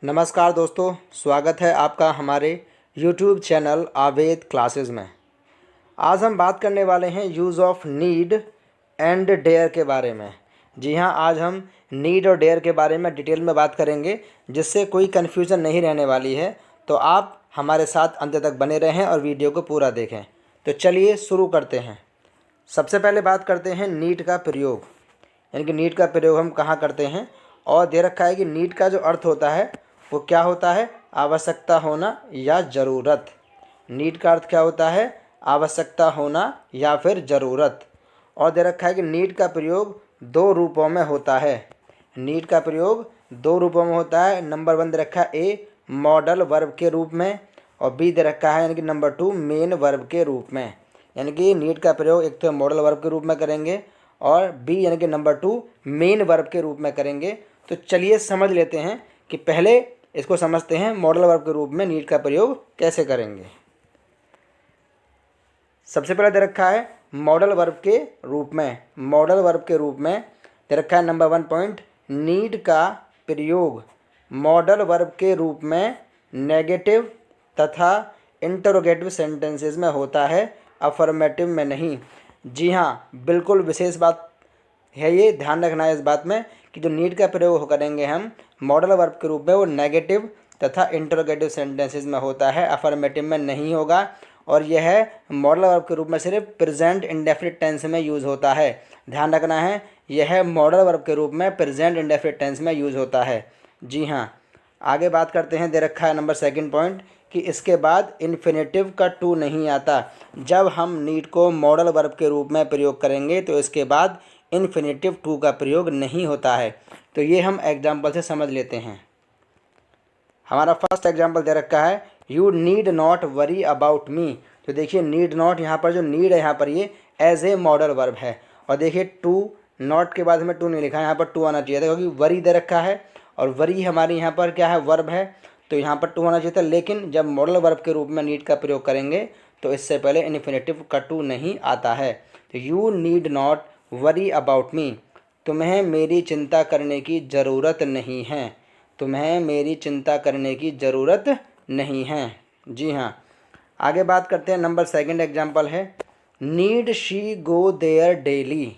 नमस्कार दोस्तों, स्वागत है आपका हमारे YouTube चैनल आवेद क्लासेस में। आज हम बात करने वाले हैं use of need and dare के बारे में। जी हाँ, आज हम नीड और डेयर के बारे में डिटेल में बात करेंगे, जिससे कोई कन्फ्यूज़न नहीं रहने वाली है। तो आप हमारे साथ अंत तक बने रहें और वीडियो को पूरा देखें। तो चलिए शुरू करते हैं। सबसे पहले बात करते हैं नीड का प्रयोग, यानी कि नीड का प्रयोग हम कहाँ करते हैं। और दे रखा है कि नीड का जो अर्थ होता है वो क्या होता है, आवश्यकता होना या ज़रूरत। नीड का अर्थ क्या होता है, आवश्यकता होना या फिर ज़रूरत। और दे रखा है कि नीड का प्रयोग दो रूपों में होता है। नीड का प्रयोग दो रूपों में होता है। नंबर 1 दे रखा है ए मॉडल वर्ब के रूप में, और बी दे रखा है यानी कि नंबर 2 मेन वर्ब के रूप में। यानी कि नीड का प्रयोग एक तो मॉडल वर्ब के रूप में करेंगे और बी यानी कि नंबर 2 मेन वर्ब के रूप में करेंगे। तो चलिए समझ लेते हैं कि पहले इसको समझते हैं मॉडल वर्ब के रूप में नीड का प्रयोग कैसे करेंगे। सबसे पहले दे रखा है मॉडल वर्ब के रूप में। मॉडल वर्ब के रूप में दे रखा है नंबर 1 पॉइंट, नीड का प्रयोग मॉडल वर्ब के रूप में नेगेटिव तथा इंटरोगेटिव सेंटेंसेस में होता है, अफर्मेटिव में नहीं। जी हाँ, बिल्कुल विशेष बात है, ये ध्यान रखना है इस बात में कि जो नीड का प्रयोग करेंगे हम मॉडल वर्ब के रूप में, वो नेगेटिव तथा इंटरोगेटिव सेंटेंसेस में होता है, अफर्मेटिव में नहीं होगा। और यह मॉडल वर्ब के रूप में सिर्फ प्रेजेंट इंडेफिनिट टेंस में यूज़ होता है। ध्यान रखना है, यह मॉडल वर्ब के रूप में प्रेजेंट इंडेफिनिट टेंस में यूज़ होता है। जी हाँ, आगे बात करते हैं। दे रखा है नंबर 2 पॉइंट कि इसके बाद इन्फिनेटिव का टू नहीं आता। जब हम नीड को मॉडल वर्ब के रूप में प्रयोग करेंगे तो इसके बाद इन्फिनेटिव टू का प्रयोग नहीं होता है। तो ये हम एग्जाम्पल से समझ लेते हैं। हमारा फर्स्ट एग्जाम्पल दे रखा है, you need not worry about me. तो देखिए नीड नॉट, यहाँ पर जो नीड है यहाँ पर ये एज ए मॉडल वर्ब है। और देखिए टू, नॉट के बाद हमें टू नहीं लिखा है, यहाँ पर टू आना चाहिए था क्योंकि वरी दे रखा है और वरी हमारी यहाँ पर क्या है, वर्ब है। तो यहाँ पर टू आना चाहिए था, लेकिन जब मॉडल वर्ब के रूप में नीड का प्रयोग करेंगे तो इससे पहले इन्फिनेटिव का टू नहीं आता है। तो you need not worry about me, तुम्हें मेरी चिंता करने की ज़रूरत नहीं है। तुम्हें मेरी चिंता करने की ज़रूरत नहीं है। जी हाँ, आगे बात करते हैं। नंबर 2 एग्जाम्पल है, need she go their daily.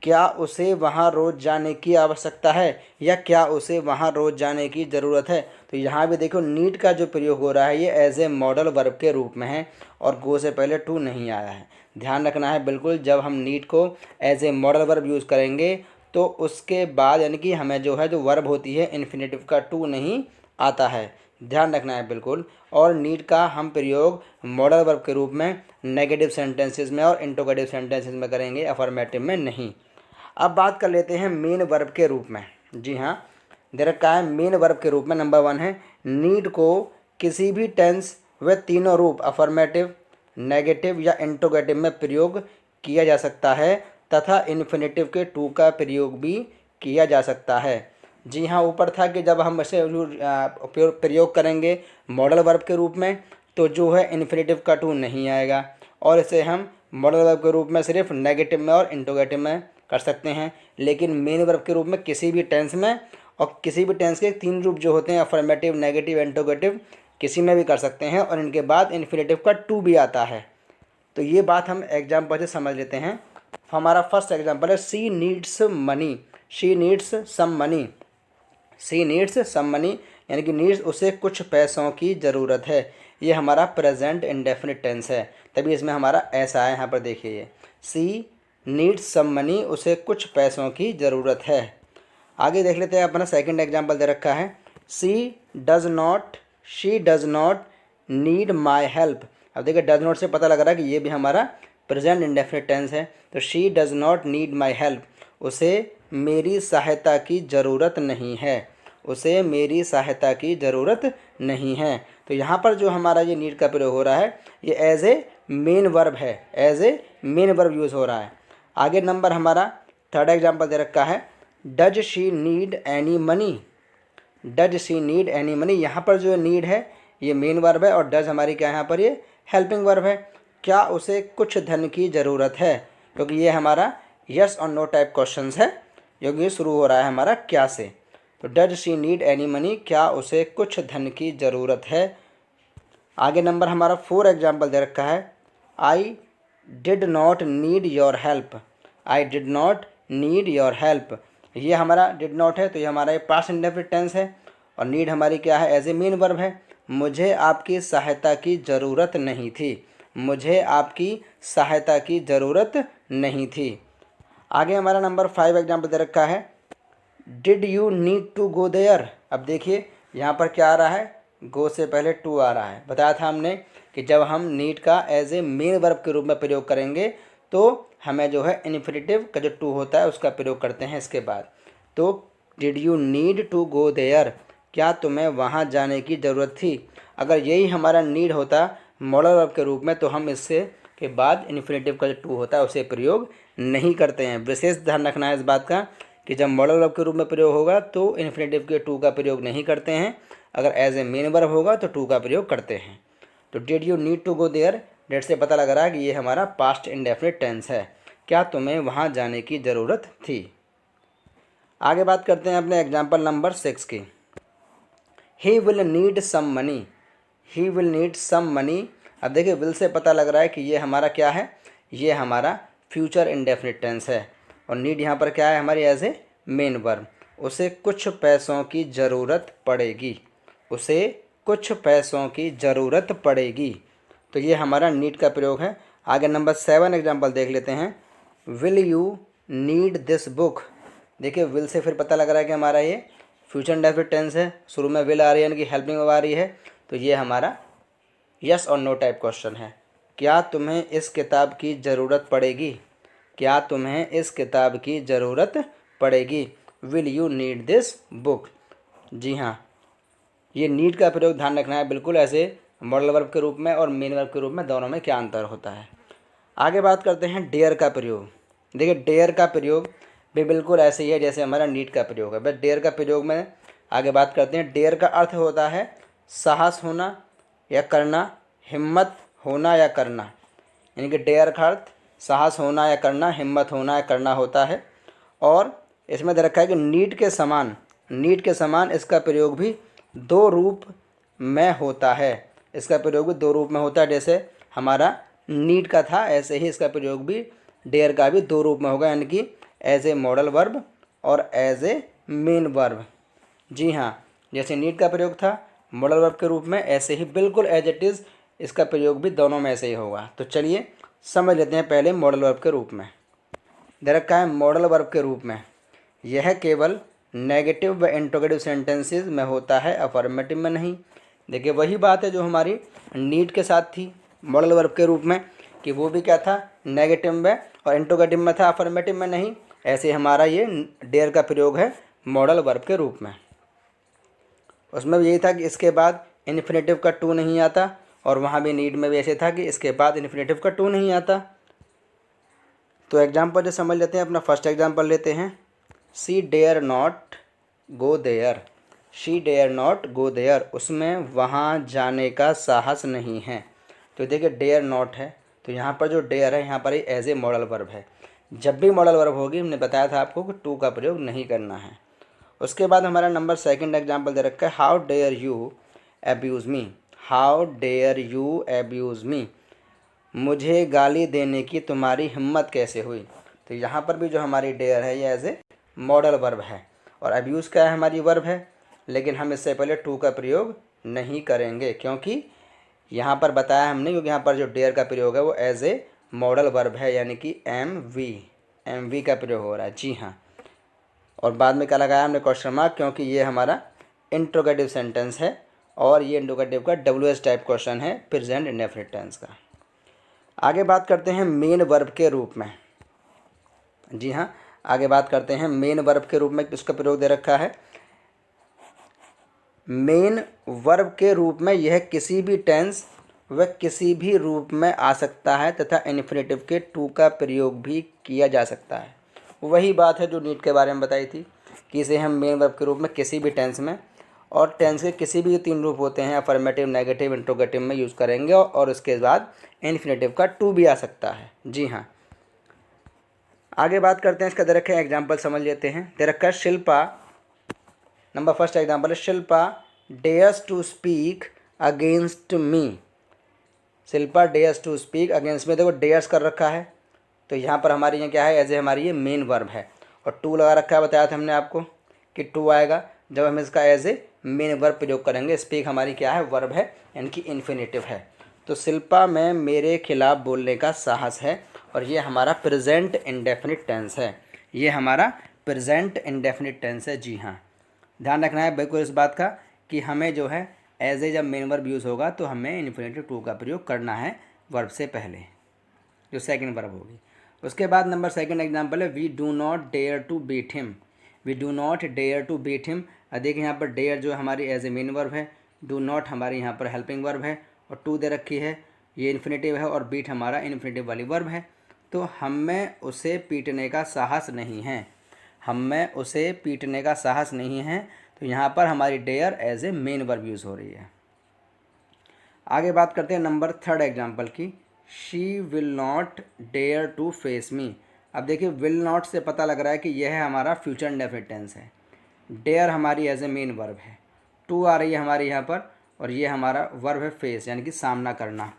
क्या उसे वहाँ रोज़ जाने की आवश्यकता है या क्या उसे वहाँ रोज़ जाने की ज़रूरत है। तो यहाँ भी देखो नीड का जो प्रयोग हो रहा है ये एज ए मॉडल वर्ब के रूप में है और गो से पहले टू नहीं आया है। ध्यान रखना है बिल्कुल, जब हम नीड को as a modal verb use करेंगे तो उसके बाद यानी कि हमें जो है जो वर्ब होती है इन्फिनेटिव का टू नहीं आता है। ध्यान रखना है बिल्कुल। और नीड का हम प्रयोग मॉडल वर्ब के रूप में नेगेटिव सेंटेंसेस में और इंटरोगेटिव सेंटेंसेस में करेंगे, अफर्मेटिव में नहीं। अब बात कर लेते हैं मेन वर्ब के रूप में। जी हाँ, दे रखा है मेन वर्ब के रूप में नंबर 1 है, नीड को किसी भी टेंस व तीनों रूप अफर्मेटिव, नेगेटिव या इंटरोगेटिव में प्रयोग किया जा सकता है तथा इन्फिनेटिव के टू का प्रयोग भी किया जा सकता है। जी हाँ, ऊपर था कि जब हम इसे प्रयोग करेंगे मॉडल वर्ब के रूप में तो जो है इन्फिनेटिव का टू नहीं आएगा, और इसे हम मॉडल वर्ब के रूप में सिर्फ नेगेटिव में और इंटरोगेटिव में कर सकते हैं। लेकिन मेन वर्ब के रूप में किसी भी टेंस में, और किसी भी टेंस के 3 रूप जो होते हैं अफर्मेटिव, नेगेटिव, इंटरोगेटिव, किसी में भी कर सकते हैं और इनके बाद इन्फिनेटिव का टू भी आता है। तो ये बात हम एग्जाम्पल से समझ लेते हैं। हमारा फर्स्ट एग्जाम्पल है, she needs money. She needs some money. She needs some money यानी कि नीड्स, उसे कुछ पैसों की ज़रूरत है। ये हमारा प्रेजेंट इंडेफिनिट टेंस है, तभी इसमें हमारा ऐसा है। यहाँ पर देखिए ये सी नीड्स सम मनी, उसे कुछ पैसों की ज़रूरत है। आगे देख लेते हैं, अपना सेकंड एग्जांपल दे रखा है, she does not need my help. अब देखिए डज नॉट से पता लग रहा है कि ये भी हमारा प्रेजेंट इंडेफिनिट टेंस है। तो she does not need my help, उसे मेरी सहायता की ज़रूरत नहीं है। उसे मेरी सहायता की ज़रूरत नहीं है। तो यहाँ पर जो हमारा ये नीड का प्रयोग हो रहा है ये एज ए मेन वर्ब है, as a main verb use हो रहा है। आगे नंबर हमारा थर्ड एग्जांपल दे रखा है, does she need any money. Does she need any money, यहाँ पर जो नीड है ये मेन वर्ब है और डज हमारी क्या है, यहाँ पर ये हेल्पिंग वर्ब है। क्या उसे कुछ धन की ज़रूरत है, क्योंकि ये हमारा यस और नो टाइप क्वेश्चन है, क्योंकि ये शुरू हो रहा है हमारा क्या से। तो does she need any money, क्या उसे कुछ धन की ज़रूरत है। आगे नंबर हमारा 4 एग्जाम्पल दे रखा है, I did not need your help. I did not need your help, ये हमारा डिड नॉट है तो ये हमारा ये पास्ट इंडेफिनिट टेंस है, और नीड हमारी क्या है, एज ए मेन वर्ब है। मुझे आपकी सहायता की ज़रूरत नहीं थी, मुझे आपकी सहायता की ज़रूरत नहीं थी। आगे हमारा नंबर 5 एग्जाम्पल दे रखा है, did you need to go there. अब देखिए यहाँ पर क्या आ रहा है, गो से पहले टू आ रहा है। बताया था हमने कि जब हम नीड का एज ए मेन वर्ब के रूप में प्रयोग करेंगे तो हमें जो है इन्फिनिटिव का जो टू होता है उसका प्रयोग करते हैं इसके बाद। तो did you need to go there, क्या तुम्हें वहाँ जाने की ज़रूरत थी। अगर यही हमारा नीड होता मॉडल वर्ब के रूप में तो हम इससे के बाद इन्फिनिटिव का जो टू होता है उसे प्रयोग नहीं करते हैं। विशेष ध्यान रखना है इस बात का कि जब मॉडल वर्ब के रूप में प्रयोग होगा तो इन्फिनिटिव के टू का प्रयोग नहीं करते हैं, अगर एज ए मेन वर्ब होगा तो टू का प्रयोग करते हैं। तो did you need to go there, डेट से पता लग रहा है कि ये हमारा पास्ट इंडेफिनिट टेंस है, क्या तुम्हें वहाँ जाने की ज़रूरत थी। आगे बात करते हैं अपने एग्जाम्पल नंबर 6 की। He will need some money, he will need some money. अब देखिए विल से पता लग रहा है कि ये हमारा क्या है, ये हमारा फ्यूचर इंडेफिनिट टेंस है, और नीड यहाँ पर क्या है हमारी एज ए मेन वर्ब। उसे कुछ पैसों की ज़रूरत पड़ेगी, उसे कुछ पैसों की ज़रूरत पड़ेगी, तो ये हमारा नीड का प्रयोग है। आगे नंबर 7 एग्जाम्पल देख लेते हैं, will you need this book. देखिए विल से फिर पता लग रहा है कि हमारा ये फ्यूचर इंडेफिनिट टेंस है, शुरू में विल आ रही है यानी कि हेल्पिंग वर्ब आ रही है, तो ये हमारा यस और नो टाइप क्वेश्चन है। क्या तुम्हें इस किताब की ज़रूरत पड़ेगी, क्या तुम्हें इस किताब की ज़रूरत पड़ेगी, will you need this book. जी हाँ, ये नीड का प्रयोग ध्यान रखना है बिल्कुल, ऐसे मॉडल वर्ब के रूप में और मेन वर्ब के रूप में दोनों में क्या अंतर होता है। आगे बात करते हैं डेयर का प्रयोग। देखिए डेयर का प्रयोग भी बिल्कुल ऐसे ही है जैसे हमारा नीड का प्रयोग है, बस डेयर का प्रयोग में आगे बात करते हैं। डेयर का अर्थ होता है साहस होना या करना, हिम्मत होना या करना, यानी कि डेयर का अर्थ साहस होना या करना, हिम्मत होना या करना होता है। और इसमें दे रखा है कि नीड के समान, नीड के समान इसका प्रयोग भी दो रूप में होता है, इसका प्रयोग भी दो रूप में होता है। जैसे हमारा नीड का था ऐसे ही इसका प्रयोग भी डेयर का भी दो रूप में होगा, यानी कि एज ए मॉडल वर्ब और एज ए मेन वर्ब। जी हाँ, जैसे नीड का प्रयोग था मॉडल वर्ब के रूप में, ऐसे ही बिल्कुल एज इट इज़ इसका प्रयोग भी दोनों में ऐसे ही होगा। तो चलिए समझ लेते हैं पहले मॉडल वर्ब के रूप में। दे रखा है मॉडल वर्ब के रूप में यह केवल नेगेटिव व इंट्रोगेटिव सेंटेंसेस में होता है, अफर्मेटिव में नहीं। देखिए वही बात है जो हमारी नीड के साथ थी मॉडल वर्ब के रूप में, कि वो भी क्या था नेगेटिव में और इंट्रोगेटिव में था, अफर्मेटिव में नहीं। ऐसे हमारा ये डेयर का प्रयोग है मॉडल वर्ब के रूप में। उसमें भी यही था कि इसके बाद इन्फिनेटिव का टू नहीं आता, और वहाँ भी नीड में भी ऐसे था कि इसके बाद इन्फिनेटिव का टू नहीं आता। तो एग्जाम्पल जो समझ लेते हैं, अपना फर्स्ट एग्जाम्पल लेते हैं, she dare not go there, she dare not go there, उसमें वहाँ जाने का साहस नहीं है। तो देखिए डेयर नॉट है, तो यहाँ पर जो डेयर है यहाँ पर एज ए मॉडल वर्ब है। जब भी मॉडल वर्ब होगी हमने बताया था आपको कि टू का प्रयोग नहीं करना है। उसके बाद हमारा नंबर सेकंड एग्जाम्पल दे रखा है, how dare you abuse me, how dare you abuse me, मुझे गाली देने की तुम्हारी हिम्मत कैसे हुई। तो यहाँ पर भी जो हमारी डेयर है ये एज ए मॉडल वर्ब है, और अब्यूज़ क्या है हमारी वर्ब है, लेकिन हम इससे पहले टू का प्रयोग नहीं करेंगे क्योंकि यहाँ पर बताया हमने, क्योंकि यहाँ पर जो डेयर का प्रयोग है वो एज ए मॉडल वर्ब है, यानी कि एम वी का प्रयोग हो रहा है। जी हाँ, और बाद में क्या लगाया हमने क्वेश्चन मार्क, क्योंकि ये हमारा इंट्रोगेटिव सेंटेंस है और ये इंट्रोगेटिव का WH टाइप क्वेश्चन है प्रेजेंट इंडेफिनिट टेंस का। आगे बात करते हैं मेन वर्ब के रूप में। जी हाँ, आगे बात करते हैं मेन वर्ब के रूप में, इसका प्रयोग दे रखा है। मेन वर्ब के रूप में यह किसी भी टेंस व किसी भी रूप में आ सकता है तथा इन्फिनेटिव के टू का प्रयोग भी किया जा सकता है। वही बात है जो नीड के बारे में बताई थी कि इसे हम मेन वर्ब के रूप में किसी भी टेंस में, और टेंस के किसी भी तीन रूप होते हैं अफर्मेटिव, नेगेटिव, इंट्रोगेटिव में यूज़ करेंगे, और उसके बाद इन्फिनेटिव का टू भी आ सकता है। जी हाँ, आगे बात करते हैं इसका दे रखा है एग्जाम्पल समझ लेते हैं। दे रखा है शिल्पा नंबर फर्स्ट एग्जाम्पल है Shilpa dares to speak against me. Shilpa dares to speak against me, देखो डेयर्स कर रखा है तो यहाँ पर हमारी यहाँ क्या है, एज ए हमारी ये मेन वर्ब है, और टू लगा रखा है, बताया था हमने आपको कि टू आएगा जब हम इसका एज ए मेन वर्ब प्रयोग करेंगे। स्पीक हमारी क्या है, वर्ब है, यानी कि इन्फिनेटिव है। तो शिल्पा में मेरे खिलाफ बोलने का साहस है, और ये हमारा प्रेजेंट इंडेफिनिट टेंस है, ये हमारा प्रेजेंट इंडेफिनिट टेंस है। जी हाँ, ध्यान रखना है बिल्कुल इस बात का कि हमें जो है एज ए जब मेन वर्ब यूज़ होगा तो हमें इन्फिनेटिव टू का प्रयोग करना है वर्ब से पहले, जो सेकंड वर्ब होगी। उसके बाद नंबर सेकंड एग्जांपल है we do not dare to beat him. We do not dare to beat him. देखिए यहाँ पर डेयर जो हमारी एज ए मेन वर्ब है, डू नॉट हमारी यहाँ पर हेल्पिंग वर्ब है, और टू दे रखी है, ये इन्फिनेटिव है, और बीट हमारा इन्फिनेटिव वाली वर्ब है। तो हमें उसे पीटने का साहस नहीं है, हमें उसे पीटने का साहस नहीं है। तो यहाँ पर हमारी dare as a main verb use हो रही है। आगे बात करते हैं नंबर थर्ड एग्जाम्पल की। She will not dare to face me. अब देखिए विल नॉट से पता लग रहा है कि यह है हमारा फ्यूचर इंडेफिनिट टेंस है, डेयर हमारी एज ए मेन वर्ब है, टू आ रही है हमारी यहाँ पर, और ये हमारा वर्ब है फेस, यानी कि सामना करना।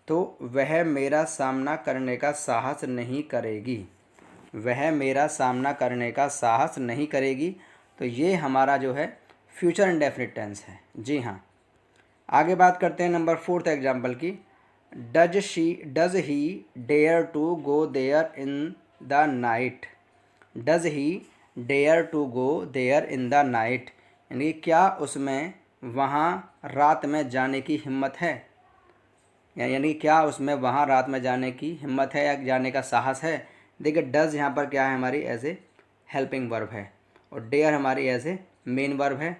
तो वह मेरा सामना करने का साहस नहीं करेगी, वह मेरा सामना करने का साहस नहीं करेगी। तो ये हमारा जो है फ्यूचर इंडेफिनिट टेंस है। जी हाँ, आगे बात करते हैं नंबर फोर्थ एग्जाम्पल की। Does he dare to go there in the night. Does he dare to go there in the night, यानी क्या उसमें वहाँ रात में जाने की हिम्मत है, यानी क्या उसमें वहाँ रात में जाने की हिम्मत है या जाने का साहस है। देखिए डज यहाँ पर क्या है, हमारी एज ए हेल्पिंग वर्ब है, और डेयर हमारी एज ए मेन वर्ब है,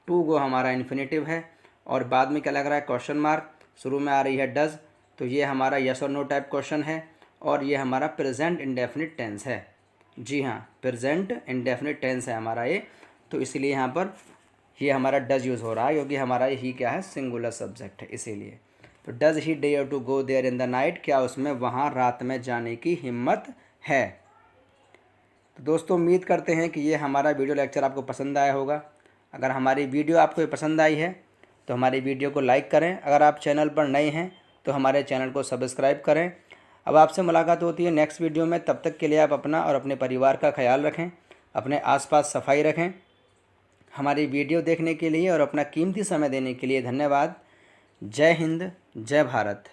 टू गो हमारा इन्फिनेटिव है, और बाद में क्या लग रहा है, क्वेश्चन मार्क, शुरू में आ रही है डज। तो ये हमारा यस और नो टाइप क्वेश्चन है, और ये हमारा प्रेजेंट इंडेफिनिट टेंस है। जी हाँ, प्रेजेंट इंडेफिनिट टेंस है हमारा ये, तो इसलिए यहाँ पर ये हमारा डज यूज़ हो रहा है, क्योंकि हमारा ही क्या है, सिंगुलर सब्जेक्ट है, इसीलिए। तो does he dare to go there in the night, क्या उसमें वहाँ रात में जाने की हिम्मत है। तो दोस्तों उम्मीद करते हैं कि ये हमारा वीडियो लेक्चर आपको पसंद आया होगा। अगर हमारी वीडियो आपको पसंद आई है तो हमारी वीडियो को लाइक करें। अगर आप चैनल पर नए हैं तो हमारे चैनल को सब्सक्राइब करें। अब आपसे मुलाकात होती है नेक्स्ट वीडियो में, तब तक के लिए आप अपना और अपने परिवार का ख्याल रखें, अपने आसपास सफाई रखें। हमारी वीडियो देखने के लिए और अपना कीमती समय देने के लिए धन्यवाद। जय हिंद, जय भारत।